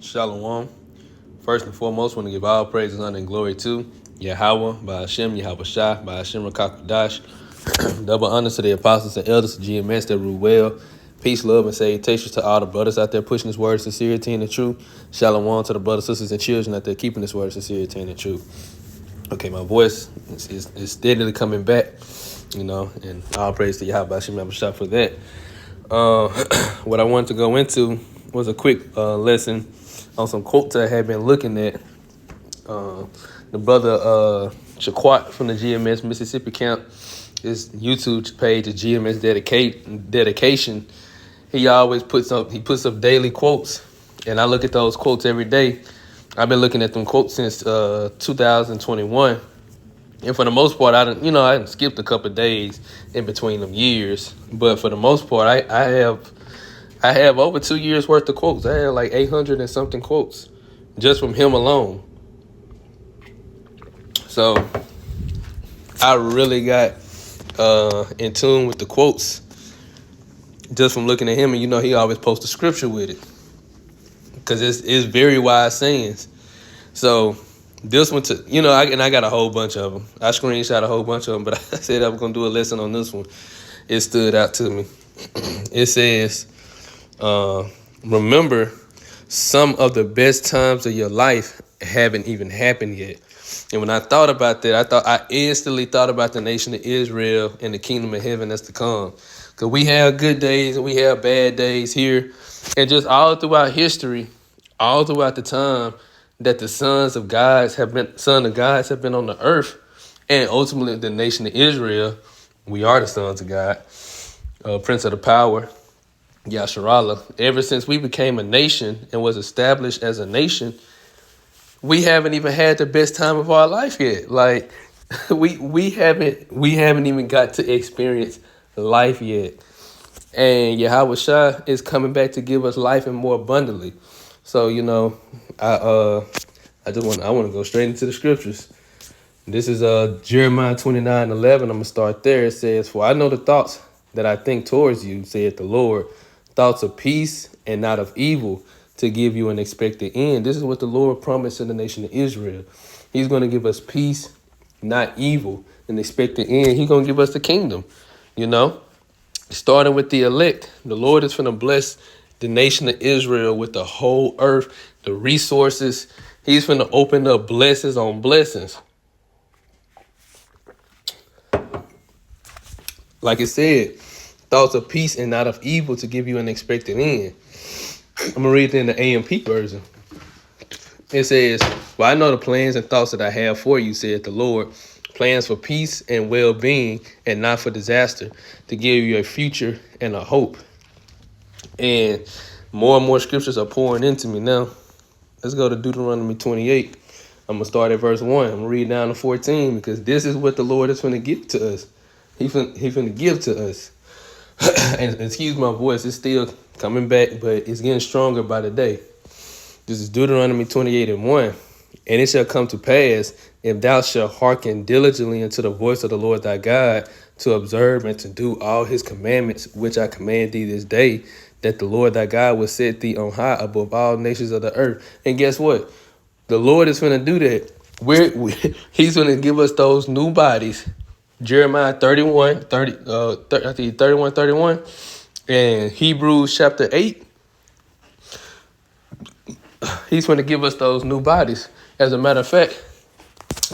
Shalom. First and foremost, want to give all praises, honor, and glory to Yahweh, by Hashem, Yahweh Shah, by Hashem Rakakadash. Double honor to the apostles and elders of GMS that rule well. Peace, love, and salutations to all the brothers out there pushing this word of sincerity and the truth. Shalom to the brothers, sisters, and children out there keeping this word of sincerity and the truth. Okay, my voice is steadily coming back, and all praise to Yahweh, by Hashem, Yahweh Shah for that. What I wanted to go into was a quick lesson on some quotes I had been looking at. The brother Shaquat from the GMS Mississippi camp, his YouTube page is GMS Dedication. He always puts up daily quotes, and I look at those quotes every day. I've been looking at them quotes since 2021, and for the most part, I done skipped a couple of days in between them years, but for the most part, I have over 2 years worth of quotes. I have like 800 and something quotes just from him alone. So I really got in tune with the quotes just from looking at him, and he always posts a scripture with it because it's very wise sayings. So this one, I got a whole bunch of them. I screenshot a whole bunch of them, but I said I was gonna do a lesson on this one. It stood out to me. It says, remember, some of the best times of your life haven't even happened yet. And when I thought about that, I instantly thought about the nation of Israel and the kingdom of heaven that's to come. Because we have good days and we have bad days here. And just all throughout history, all throughout the time that the sons of God have been on the earth, and ultimately the nation of Israel, we are the sons of God, Prince of the Power, Yasharallah. Ever since we became a nation and was established as a nation, we haven't even had the best time of our life yet. Like we haven't even got to experience life yet. And Yahweh Shah is coming back to give us life and more abundantly. So, I want to go straight into the scriptures. This is Jeremiah 29:11. I'm gonna start there. It says, "For I know the thoughts that I think towards you, saith the Lord, thoughts of peace and not of evil, to give you an expected end." This is what the Lord promised to the nation of Israel. He's going to give us peace, not evil, an expected end. He's going to give us the kingdom, starting with the elect. The Lord is going to bless the nation of Israel with the whole earth, the resources. He's going to open up blessings on blessings. Like it said, thoughts of peace and not of evil, to give you an expected end. I'm going to read it in the AMP version. It says, "Well, I know the plans and thoughts that I have for you, said the Lord, plans for peace and well-being and not for disaster, to give you a future and a hope." And more scriptures are pouring into me now. Let's go to Deuteronomy 28. I'm going to start at verse 1. I'm going to read down to 14 because this is what the Lord is going to give to us. He's going to give to us. And excuse my voice, it's still coming back, but it's getting stronger by the day. This is Deuteronomy 28:1. "And it shall come to pass, if thou shalt hearken diligently unto the voice of the Lord thy God, to observe and to do all his commandments, which I command thee this day, that the Lord thy God will set thee on high above all nations of the earth." And guess what? The Lord is going to do that. He's going to give us those new bodies. Jeremiah 31:31, and Hebrews chapter 8. He's going to give us those new bodies. As a matter of fact,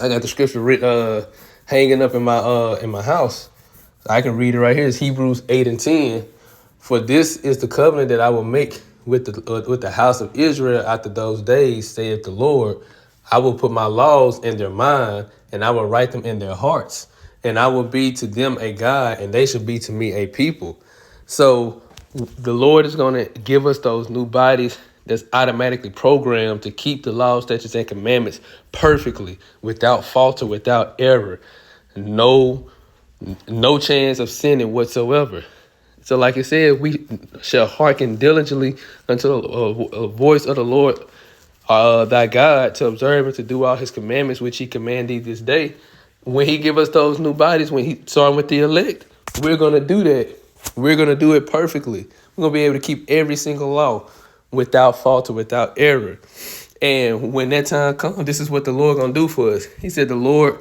I got the scripture hanging up in my house. I can read it right here. It's Hebrews 8:10. "For this is the covenant that I will make with the house of Israel after those days, saith the Lord. I will put my laws in their mind, and I will write them in their hearts. And I will be to them a God, and they shall be to me a people." So the Lord is going to give us those new bodies that's automatically programmed to keep the laws, statutes, and commandments perfectly, without fault or without error. No chance of sinning whatsoever. So like it said, we shall hearken diligently unto the voice of the Lord thy God, to observe and to do all his commandments, which he command thee this day. When he give us those new bodies, when he starting with the elect, we're going to do that. We're going to do it perfectly. We're going to be able to keep every single law. without fault or without error. And when that time comes, this is what the Lord gonna do for us. He said, the Lord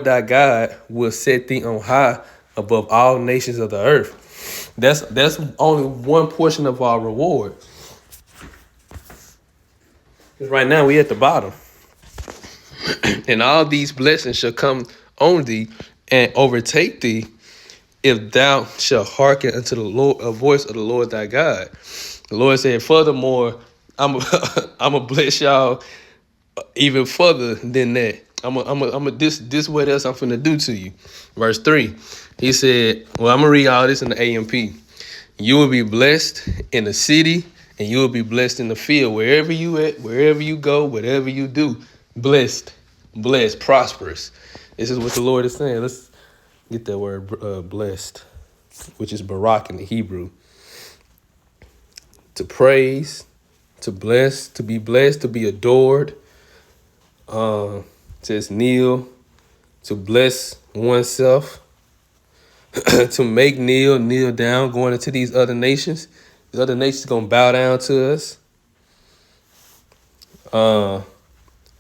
thy God will set thee on high above all nations of the earth. That's only one portion of our reward. Because right now we at the bottom. And all these blessings shall come on thee and overtake thee if thou shalt hearken unto the Lord, a voice of the Lord thy God. The Lord said, furthermore, I'm gonna bless y'all even further than that. This what else I'm finna do to you. Verse 3. He said, well, I'm gonna read all this in the AMP. You will be blessed in the city, and you will be blessed in the field. Wherever you at, wherever you go, whatever you do, blessed, prosperous. This is what the Lord is saying. Let's get that word blessed, which is barak in the Hebrew. To praise, to bless, to be blessed, to be adored. Says kneel, to bless oneself, to make kneel down, going into these other nations. The other nations gonna bow down to us.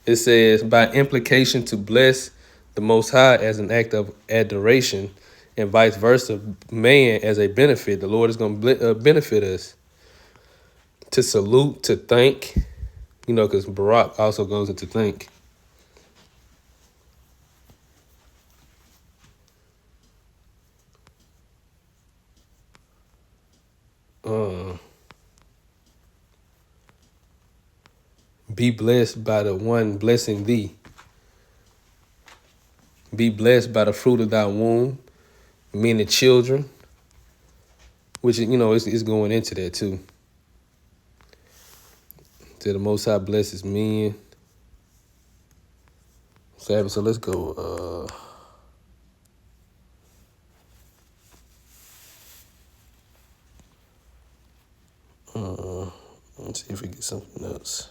It says by implication to bless the Most High as an act of adoration, and vice versa, man as a benefit. The Lord is gonna benefit us. To salute, to thank, because Barak also goes into thank. Be blessed by the one blessing thee. Be blessed by the fruit of thy womb, meaning children, which is going into that too. So the Most High blesses men. So let's go. Let's see if we get something else.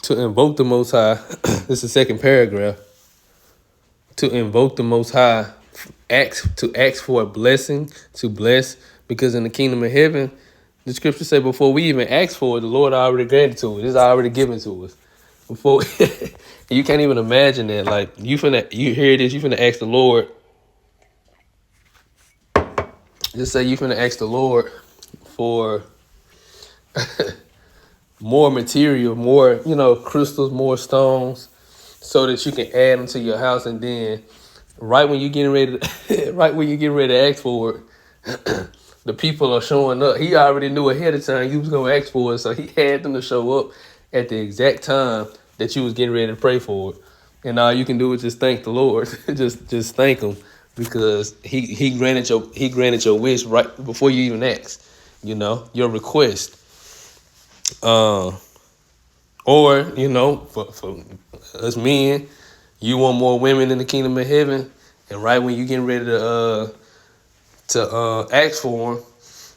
To invoke the Most High, this is the second paragraph. To invoke the Most High, to ask for a blessing, to bless, because in the kingdom of heaven, the scripture say before we even ask for it, the Lord already granted to us. It's already given to us. Before you can't even imagine that. Like you hear this, you finna ask the Lord. Just say you finna ask the Lord for more material, more, crystals, more stones, so that you can add them to your house. And then right when you're getting ready to ask for it, the people are showing up. He already knew ahead of time you was gonna ask for it, so he had them to show up at the exact time that you was getting ready to pray for it. And all you can do is just thank the Lord. just thank him, because he granted your wish right before you even asked, your request. Or, for us men, you want more women in the kingdom of heaven, and right when you getting ready to ask for them,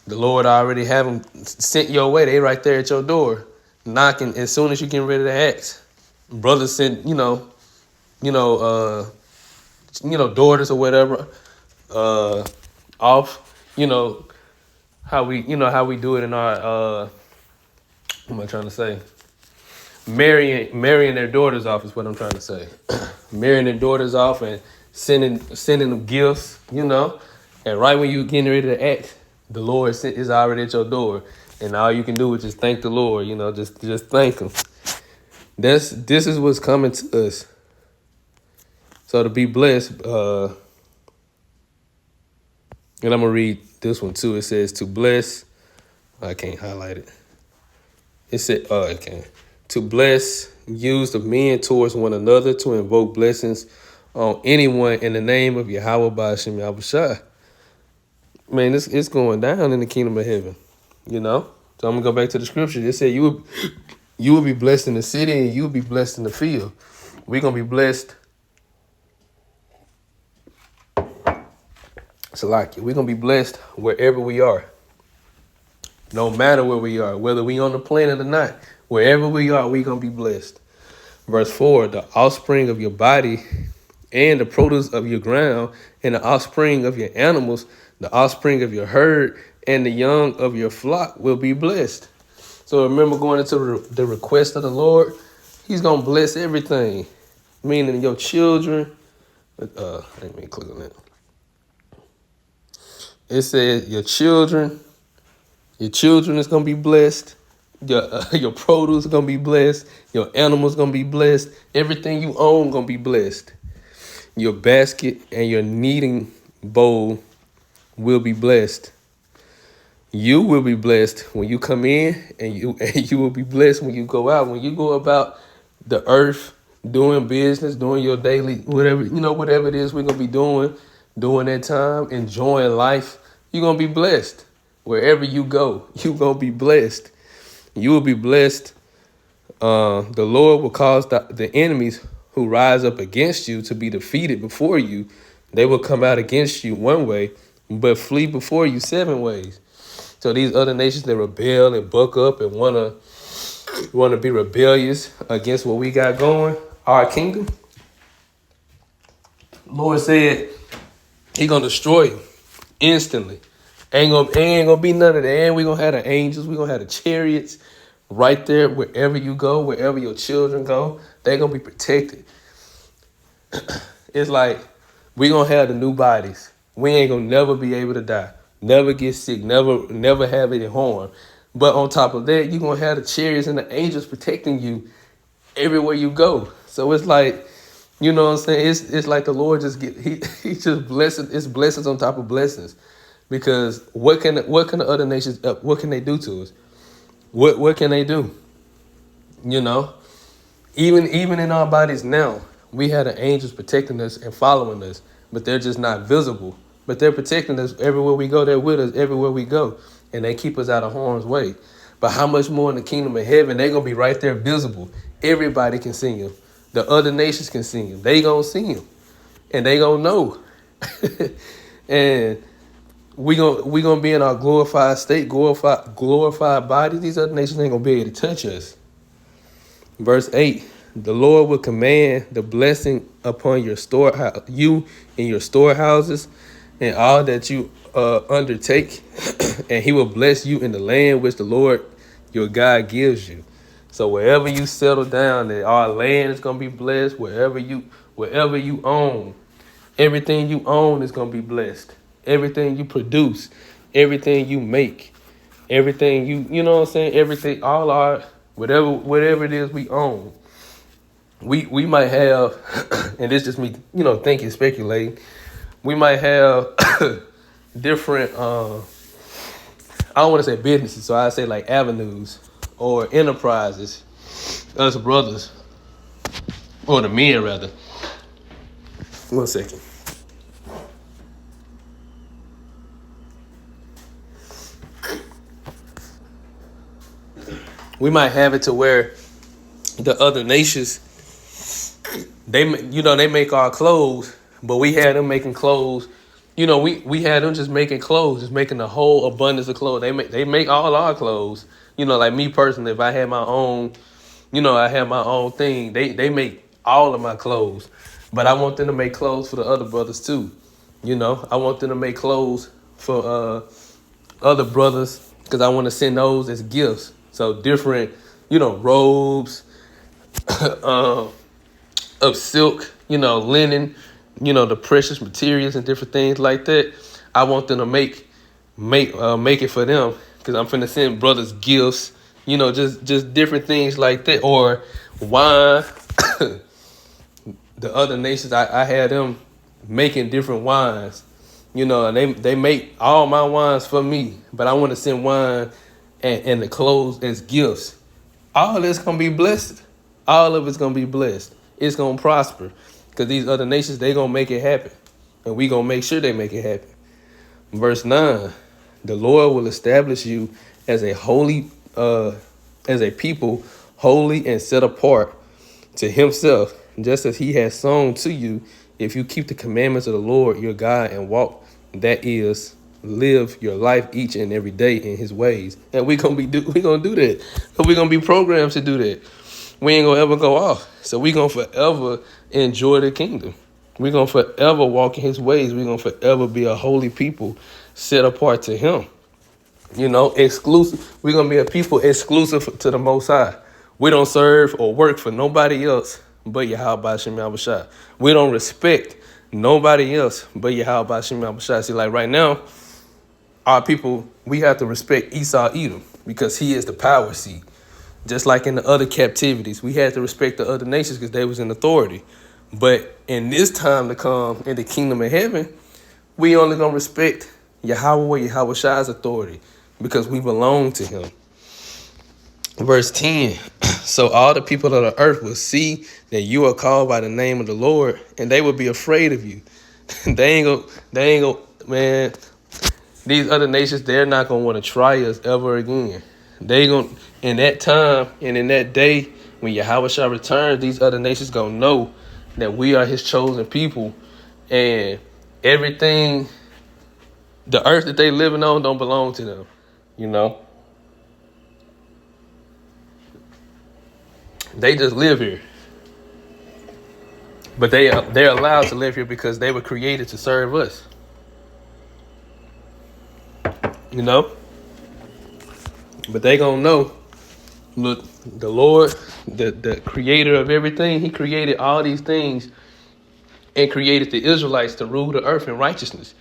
the Lord already have them sent your way. They right there at your door, knocking as soon as you getting ready to ask. Brothers sent, daughters or whatever, off, how we do it in our, what am I trying to say? Marrying their daughters off is what I'm trying to say. Marrying their daughters off and sending them gifts, and right when you getting ready to act, the Lord is already at your door, and all you can do is just thank the Lord, just thank him. This is what's coming to us. So to be blessed, and I'm gonna read this one too. It says to bless. I can't highlight it. It said, it can. To bless, use the men towards one another to invoke blessings on anyone in the name of Yahweh Ba'ashem Yahushua. Man, it's going down in the kingdom of heaven, So I'm gonna go back to the scripture. It said you will be blessed in the city and you will be blessed in the field. We're gonna be blessed. Salakia. We're gonna be blessed wherever we are. No matter where we are, whether we on the planet or not, wherever we are, we're going to be blessed. Verse 4, the offspring of your body and the produce of your ground, and the offspring of your animals, the offspring of your herd, and the young of your flock will be blessed. So remember, going into the request of the Lord, he's going to bless everything, meaning your children. Let me click on that. It says your children is going to be blessed. Your produce is going to be blessed. Your animals going to be blessed. Everything you own going to be blessed. Your basket and your kneading bowl will be blessed. You will be blessed when you come in, and you will be blessed when you go out. When you go about the earth, doing business, doing your daily, whatever it is we're going to be doing that time, enjoying life, you're going to be blessed. Wherever you go, you're going to be blessed. You will be blessed. The Lord will cause the enemies who rise up against you to be defeated before you. They will come out against you one way, but flee before you 7 ways. So these other nations that rebel and buck up and want to be rebellious against what we got going, our kingdom, Lord said he going to destroy you instantly. Ain't gonna be none of that. And we gonna have the angels. We gonna have the chariots right there wherever you go, wherever your children go. They gonna be protected. It's like we gonna have the new bodies. We ain't gonna never be able to die, never get sick, never have any harm. But on top of that, you gonna have the chariots and the angels protecting you everywhere you go. So it's like, you know what I'm saying? It's like the Lord just he just blessing. It's blessings on top of blessings. Because what can the other nations, what can they do to us? What can they do? You know, even in our bodies now, we have the angels protecting us and following us, but they're just not visible. But they're protecting us everywhere we go. They're with us everywhere we go, and they keep us out of harm's way. But how much more in the kingdom of heaven? They're gonna be right there, visible. Everybody can see him. The other nations can see him. They gonna see him, and they gonna know. And we gonna be in our glorified state, glorified body. These other nations ain't gonna be able to touch us. Verse 8: the Lord will command the blessing upon your storehouse, you in your storehouses, and all that you undertake, and he will bless you in the land which the Lord your God gives you. So wherever you settle down, that our land is gonna be blessed. Wherever you own, everything you own is gonna be blessed. Everything you produce, everything you make, everything you know what I'm saying? Everything, all our, whatever it is we own. We might have, and this is just me, thinking, speculating, we might have different, I don't want to say businesses, so I say like avenues or enterprises, us brothers, or the men rather. 1 second. We might have it to where the other nations, they make our clothes, but we had them making clothes. We had them just making clothes, just making a whole abundance of clothes. They make all our clothes. Like me personally, if I had my own, I have my own thing. They make all of my clothes, but I want them to make clothes for the other brothers too. I want them to make clothes for other brothers because I want to send those as gifts. So different, robes of silk, linen, the precious materials and different things like that. I want them to make it for them because I'm finna send brothers gifts, just different things like that. Or wine. The other nations, I had them making different wines, and they make all my wines for me, but I want to send wine and the clothes as gifts. All of this gonna be blessed. All of it's gonna be blessed. It's gonna prosper because these other nations, they gonna make it happen, and we gonna make sure they make it happen. Verse 9: the Lord will establish you as a holy, as a people, holy and set apart to himself, just as he has sown to you, if you keep the commandments of the Lord your God and walk, that is, live your life each and every day in his ways. And we gonna do that. So we gonna be programmed to do that. We ain't gonna ever go off. So we gonna forever enjoy the kingdom. We're going to forever walk in his ways. We're going to forever be a holy people set apart to him. You know, exclusive. We're going to be a people exclusive to the Most High. We don't serve or work for nobody else but Yahweh Shem Yahushua. We don't respect nobody else but Yahweh Shem Yahushua. See, like right now, our people, we have to respect Esau Edom because he is the power seat. Just like in the other captivities, we had to respect the other nations because they was in authority. But in this time to come, in the kingdom of heaven, we only going to respect Yahweh Shai's authority because we belong to him. Verse 10, so all the people of the earth will see that you are called by the name of the Lord, and they will be afraid of you. They ain't gonna, man, these other nations, they're not going to want to try us ever again. They going to, in that time and in that day, when Yahweh shall return, these other nations going to know that we are his chosen people, and everything, the earth that they living on don't belong to them, you know. They just live here. But they're allowed to live here because they were created to serve us. You know? But they gonna know, look, the Lord, the creator of everything, he created all these things and created the Israelites to rule the earth in righteousness.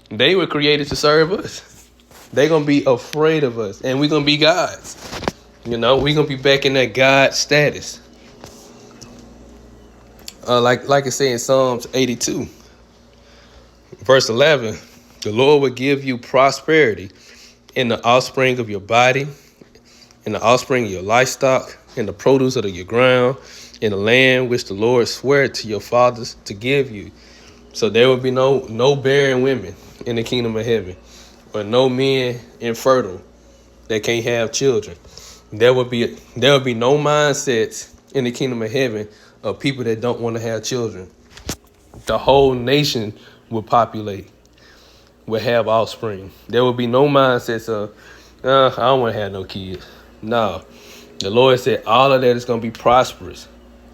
They were created to serve us. They gonna be afraid of us, and we gonna be gods. You know, we gonna be back in that God status. Like it say in Psalms 82, verse 11, the Lord will give you prosperity in the offspring of your body, in the offspring of your livestock, in the produce of your ground, in the land which the Lord swore to your fathers to give you. So there will be no barren women in the kingdom of heaven, or no men infertile that can't have children. There will be no mindsets in the kingdom of heaven of people that don't want to have children. The whole nation will populate, will have offspring. There will be no mindsets of, I don't want to have no kids. No. The Lord said all of that is going to be prosperous.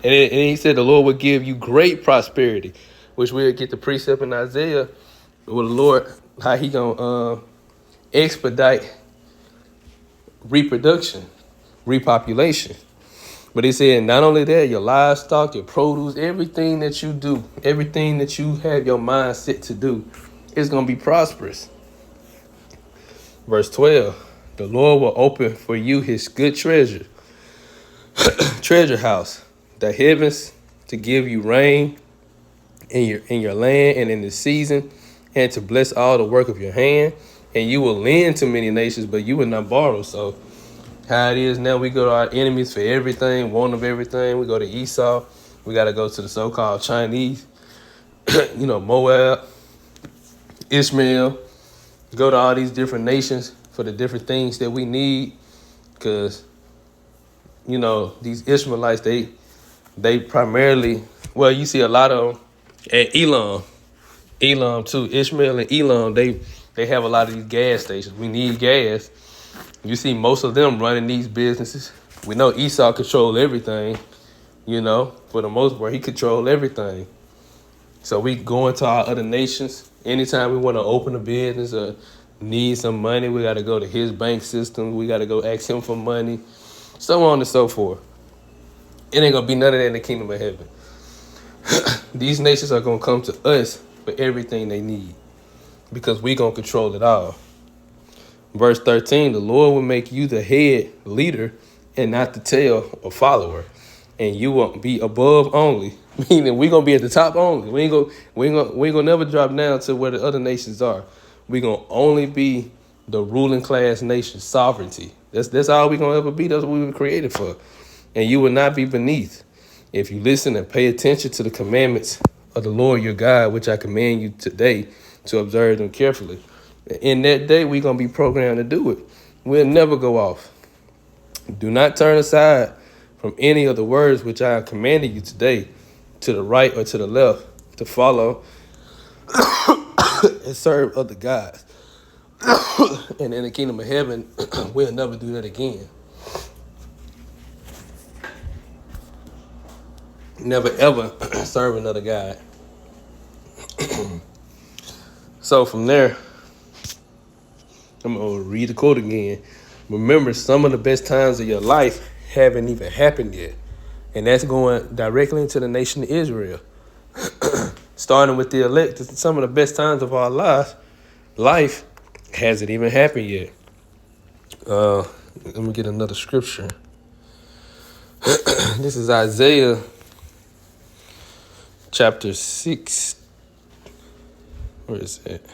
And he said the Lord will give you great prosperity, which we'll get the precept in Isaiah with the Lord, how he going to expedite reproduction, repopulation. But he said not only that, your livestock, your produce, everything that you do, everything that you have your mind set to do is going to be prosperous. Verse 12, the Lord will open for you his good treasure house, the heavens, to give you rain in your land and in the season, and to bless all the work of your hand. And you will lend to many nations, but you will not borrow. So how it is now, we go to our enemies for everything, one of everything. We go to Esau. We got to go to the so-called Chinese, Moab, Ishmael. Go to all these different nations for the different things that we need. Because, these Ishmaelites, they primarily, well, you see a lot of them at Elam too. Ishmael and Elam, they have a lot of these gas stations. We need gas. You see most of them running these businesses. We know Esau control everything, for the most part, he control everything. So we go into our other nations. Anytime we want to open a business or need some money, we got to go to his bank system. We got to go ask him for money, so on and so forth. It ain't going to be none of that in the kingdom of heaven. These nations are going to come to us for everything they need because we going to control it all. Verse 13, the Lord will make you the head leader and not the tail or follower. And you won't be above only, meaning we're going to be at the top only. We ain't gonna never drop down to where the other nations are. We're going to only be the ruling class nation, sovereignty. That's all we're going to ever be. That's what we were created for. And you will not be beneath if you listen and pay attention to the commandments of the Lord your God, which I command you today to observe them carefully. In that day, we're going to be programmed to do it. We'll never go off. Do not turn aside from any of the words which I have commanded you today, to the right or to the left, to follow and serve other gods. And in the kingdom of heaven, we'll never do that again. Never, ever serve another God. So from there, I'm going to read the quote again. Remember, some of the best times of your life haven't even happened yet. And that's going directly into the nation of Israel. Starting with the elect, some of the best times of our life hasn't even happened yet. Let me get another scripture. This is Isaiah chapter 6. Where is it?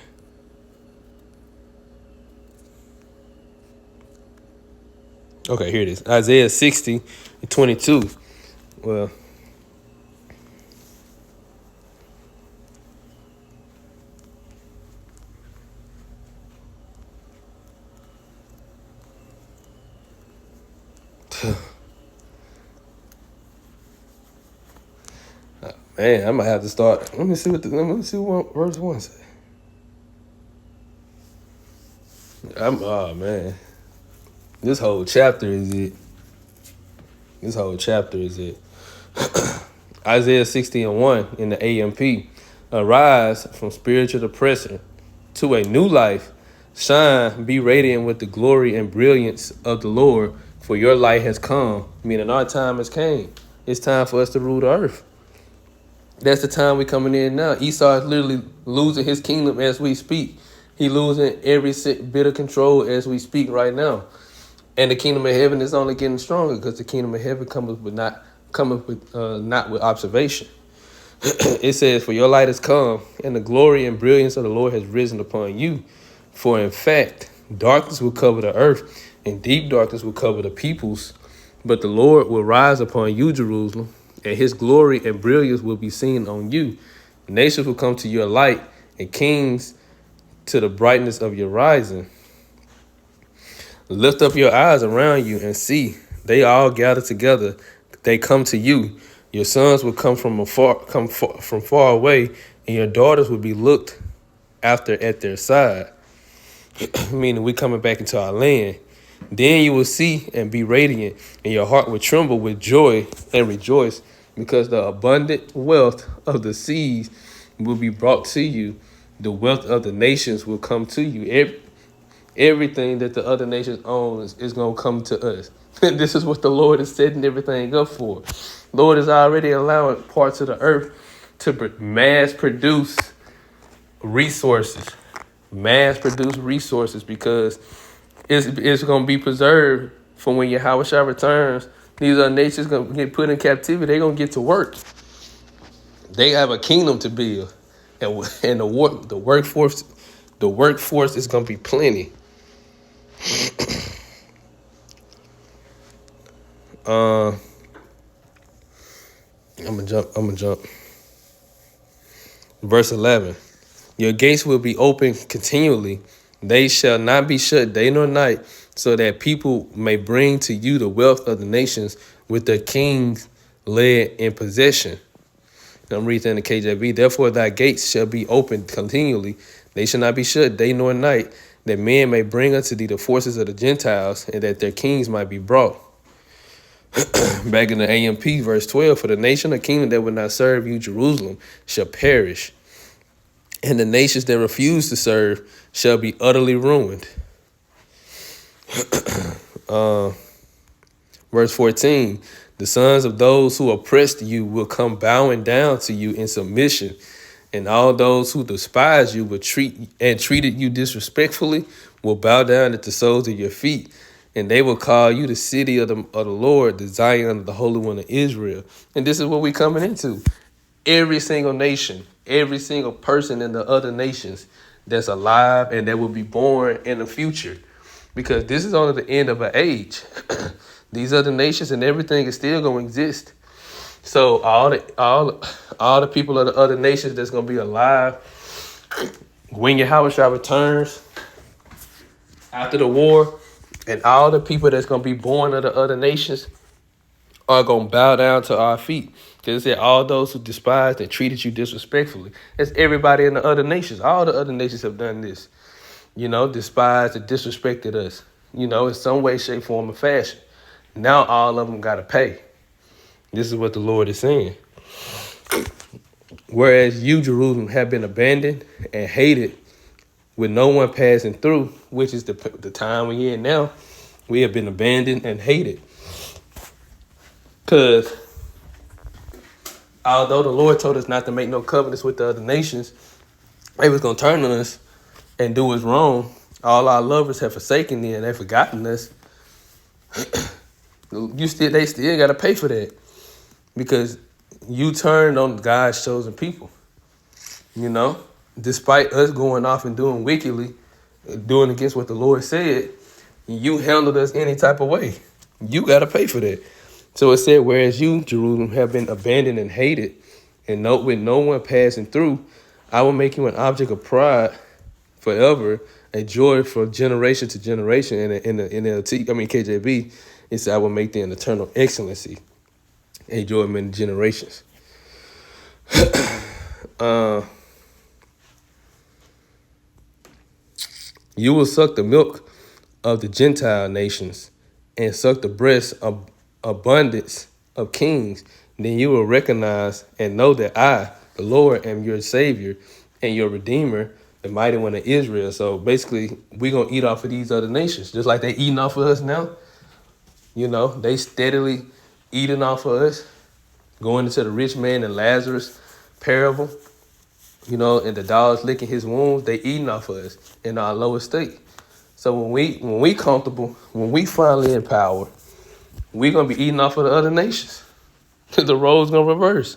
Okay, here it is. Isaiah 60:22. Well, man, I might have to start. Let me see what verse 1 say. Oh man. This whole chapter is it. This whole chapter is it. Isaiah 60:1 in the AMP. Arise from spiritual depression to a new life. Shine, be radiant with the glory and brilliance of the Lord, for your light has come. Meaning our time has came. It's time for us to rule the earth. That's the time we coming in now. Esau is literally losing his kingdom as we speak. He losing every bit of control as we speak right now. And the kingdom of heaven is only getting stronger because the kingdom of heaven comes with not with observation. It says, "For your light has come, and the glory and brilliance of the Lord has risen upon you. For in fact, darkness will cover the earth, and deep darkness will cover the peoples. But the Lord will rise upon you, Jerusalem, and his glory and brilliance will be seen on you. Nations will come to your light, and kings to the brightness of your rising. Lift up your eyes around you and see. They all gather together. They come to you. Your sons will come from far away, and your daughters will be looked after at their side." Meaning we coming back into our land. "Then you will see and be radiant, and your heart will tremble with joy and rejoice, because the abundant wealth of the seas will be brought to you. The wealth of the nations will come to you." Everything that the other nations own is going to come to us. This is what the Lord is setting everything up for. Lord is already allowing parts of the earth to mass produce resources. Because it's going to be preserved for when Yahushua returns. These other nations going to get put in captivity. They're going to get to work. They have a kingdom to build. And the workforce is going to be plenty. I'm gonna jump. Verse 11. "Your gates will be open continually. They shall not be shut day nor night, so that people may bring to you the wealth of the nations with their kings led in possession." I'm reading in the KJV. "Therefore thy gates shall be open continually. They shall not be shut day nor night, that men may bring unto thee the forces of the Gentiles, and that their kings might be brought." Back in the AMP, verse 12, "For the nation or kingdom that will not serve you, Jerusalem, shall perish, and the nations that refuse to serve shall be utterly ruined." Verse 14, "The sons of those who oppressed you will come bowing down to you in submission, and all those who despise you will treated you disrespectfully will bow down at the soles of your feet. And they will call you the city of the Lord, the Zion of the Holy One of Israel." And this is what we're coming into. Every single nation, every single person in the other nations that's alive and that will be born in the future. Because this is only the end of an age. These other nations and everything is still going to exist. So all the people of the other nations that's going to be alive when Yahushua returns after the war, and all the people that's going to be born of the other nations are going to bow down to our feet. Because it said all those who despised and treated you disrespectfully. That's everybody in the other nations. All the other nations have done this. Despised and disrespected us. In some way, shape, form, or fashion. Now all of them got to pay. This is what the Lord is saying. Whereas you, Jerusalem, have been abandoned and hated with no one passing through, which is the time we're in now. We have been abandoned and hated. Because although the Lord told us not to make no covenants with the other nations, they was going to turn on us and do us wrong. All our lovers have forsaken thee and they've forgotten us. They still got to pay for that. Because you turned on God's chosen people. You know, despite us going off and doing wickedly, doing against what the Lord said, you handled us any type of way. You got to pay for that. So it said, whereas you, Jerusalem, have been abandoned and hated, and with no one passing through, I will make you an object of pride forever, a joy from generation to generation. In the NLT, KJV, it said, I will make thee an eternal excellency, a joy of many generations. You will suck the milk of the Gentile nations and suck the breast of abundance of kings. Then you will recognize and know that I, the Lord, am your Savior and your Redeemer, the mighty one of Israel. So basically, we're going to eat off of these other nations, just like they eating off of us now. You know, they steadily eating off of us, going into the rich man and Lazarus parable. You know, and the dogs licking his wounds, they eating off of us in our lower state. So when we comfortable, when we finally in power, we're gonna be eating off of the other nations. The role's gonna reverse.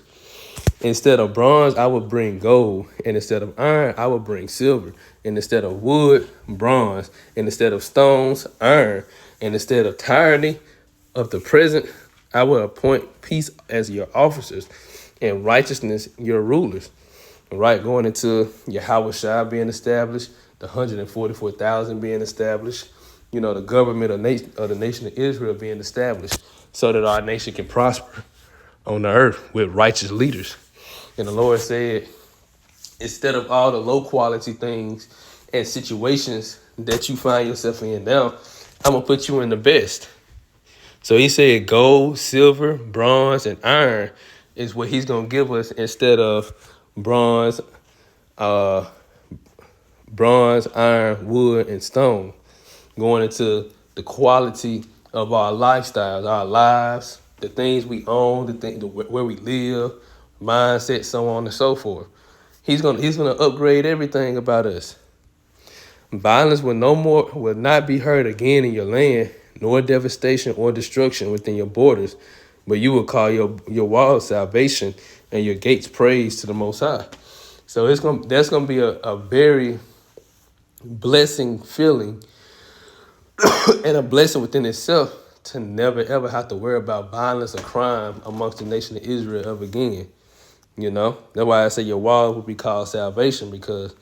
Instead of bronze, I would bring gold. And instead of iron, I would bring silver. And instead of wood, bronze. And instead of stones, iron. And instead of tyranny of the present, I will appoint peace as your officers and righteousness your rulers. Right, going into Yahweh Shai being established, the 144,000 being established, you know, the government of the nation of Israel being established so that our nation can prosper on the earth with righteous leaders. And the Lord said, instead of all the low quality things and situations that you find yourself in now, I'm going to put you in the best. So he said gold, silver, bronze, and iron is what he's going to give us instead of bronze, iron, wood, and stone, going into the quality of our lifestyles, our lives, the things we own, where we live, mindset, so on and so forth. He's gonna upgrade everything about us. Violence will not be heard again in your land, nor devastation or destruction within your borders, but you will call your walls salvation and your gates praise to the Most High. So that's gonna be a very blessing feeling and a blessing within itself to never ever have to worry about violence or crime amongst the nation of Israel ever again. You know, that's why I say your wall will be called salvation, because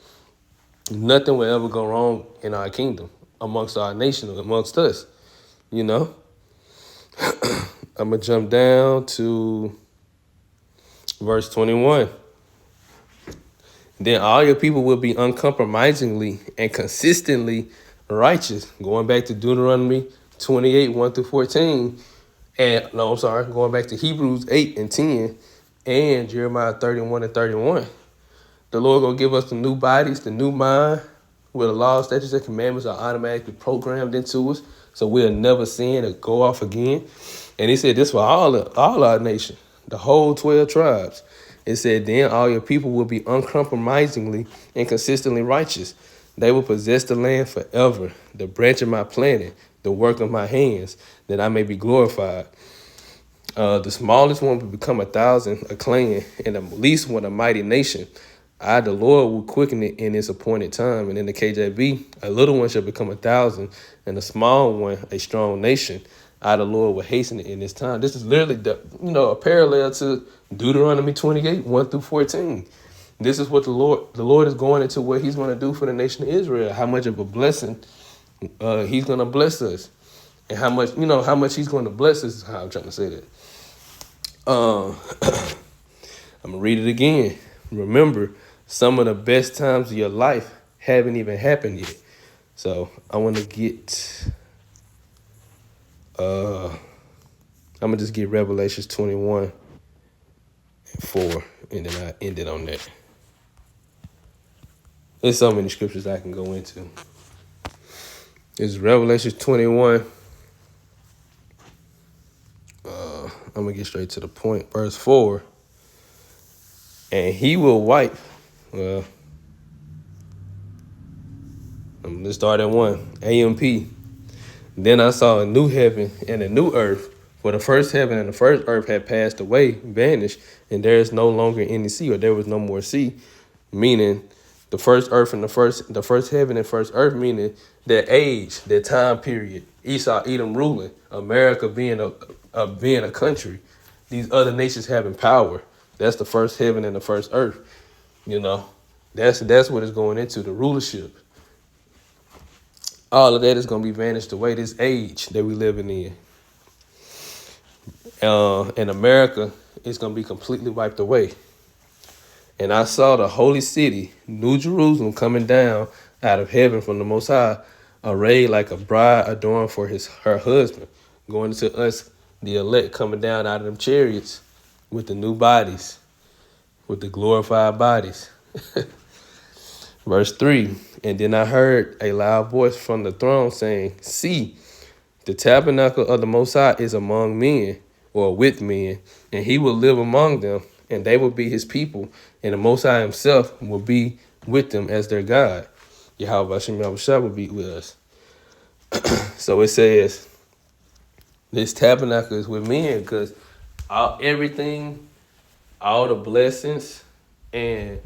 nothing will ever go wrong in our kingdom, amongst our nation, amongst us. You know, I'm gonna jump down to verse 21. Then all your people will be uncompromisingly and consistently righteous. Going back to Deuteronomy 28, 1 through 14. Going back to Hebrews 8 and 10 and Jeremiah 31 and 31. The Lord gonna give us the new bodies, the new mind, where the law, statutes, and commandments are automatically programmed into us, so we'll never sin or go off again. And he said this for all our nation, the whole 12 tribes. It said, then all your people will be uncompromisingly and consistently righteous. They will possess the land forever, the branch of my planting, the work of my hands, that I may be glorified. The smallest one will become 1,000, a clan, and the least one, a mighty nation. I, the Lord, will quicken it in its appointed time. And in the KJV, a little one shall become 1,000, and a small one, a strong nation. I, the Lord, will hasten it in its time. This is literally a parallel to Deuteronomy 28, 1 through 14. This is what the Lord is going into what he's going to do for the nation of Israel, how much of a blessing he's going to bless us. And how much he's going to bless us is how I'm trying to say that. I'm going to read it again. Remember, some of the best times of your life haven't even happened yet. So I want to get, I'm going to just get Revelations 21 4, and then I ended on that. There's so many scriptures I can go into. It's Revelation 21. I'm going to get straight to the point. Verse 4. And he will wipe. Well, let's start at 1. AMP. Then I saw a new heaven and a new earth. For the first heaven and the first earth had passed away, vanished, and there is no longer any sea, or there was no more sea. Meaning the first earth and the first heaven and first earth, meaning their age, their time period. Esau, Edom ruling, America being a country, these other nations having power. That's the first heaven and the first earth. You know, that's what it's going into, the rulership. All of that is going to be vanished away, this age that we living in. And America is going to be completely wiped away. And I saw the holy city, New Jerusalem, coming down out of heaven from the Most High, arrayed like a bride adorned for her husband, going to us, the elect, coming down out of them chariots with the new bodies, with the glorified bodies. Verse 3, and then I heard a loud voice from the throne saying, see, the tabernacle of the Most High is among men, or with men, and he will live among them, and they will be his people, and the Most High himself will be with them as their God. Yahweh Hashem Yahushua will be with us. So it says, this tabernacle is with men, because everything, all the blessings, and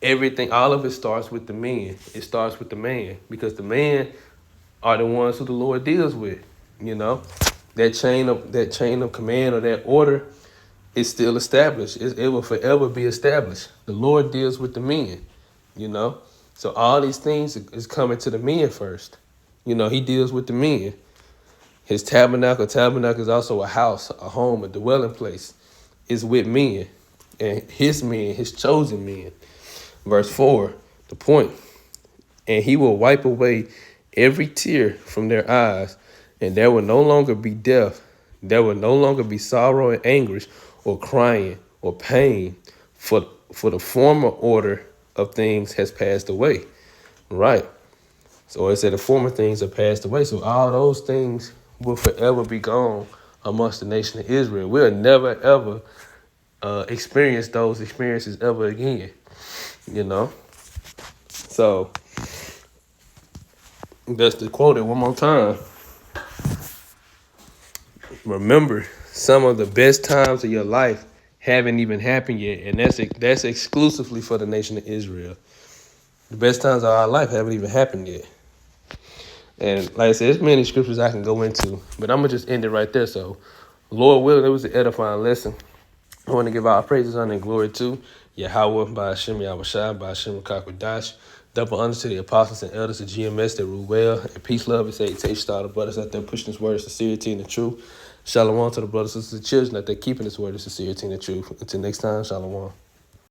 everything, all of it starts with the men. It starts with the man, because the man are the ones who the Lord deals with. You know, that chain of command, or that order is still established. It will forever be established. The Lord deals with the men. You know, so all these things is coming to the men first. You know, he deals with the men. His tabernacle is also a house, a home, a dwelling place. Is with men, and his men, his chosen men. Verse 4, the point. And he will wipe away every tear from their eyes, and there will no longer be death. There will no longer be sorrow and anguish, or crying, or pain, for the former order of things has passed away. Right. So it said the former things have passed away. So all those things will forever be gone amongst the nation of Israel. We'll never, ever experience those experiences ever again. You know? So just to quote it one more time. Remember, some of the best times of your life haven't even happened yet, and that's exclusively for the nation of Israel. The best times of our life haven't even happened yet. And like I said, there's many scriptures I can go into, but I'm going to just end it right there. So, Lord willing, it was an edifying lesson. I want to give our praises, honor, and glory to Yahweh, by Hashem Yahushua, by Hashem Kakwadash. Double honors to the apostles and elders of GMS that rule well. And peace, love, and salutation to all the brothers out there pushing this word of sincerity and the truth. Shalom to the brothers and sisters and children that they're keeping this word of sincerity and the truth. Until next time, shalom.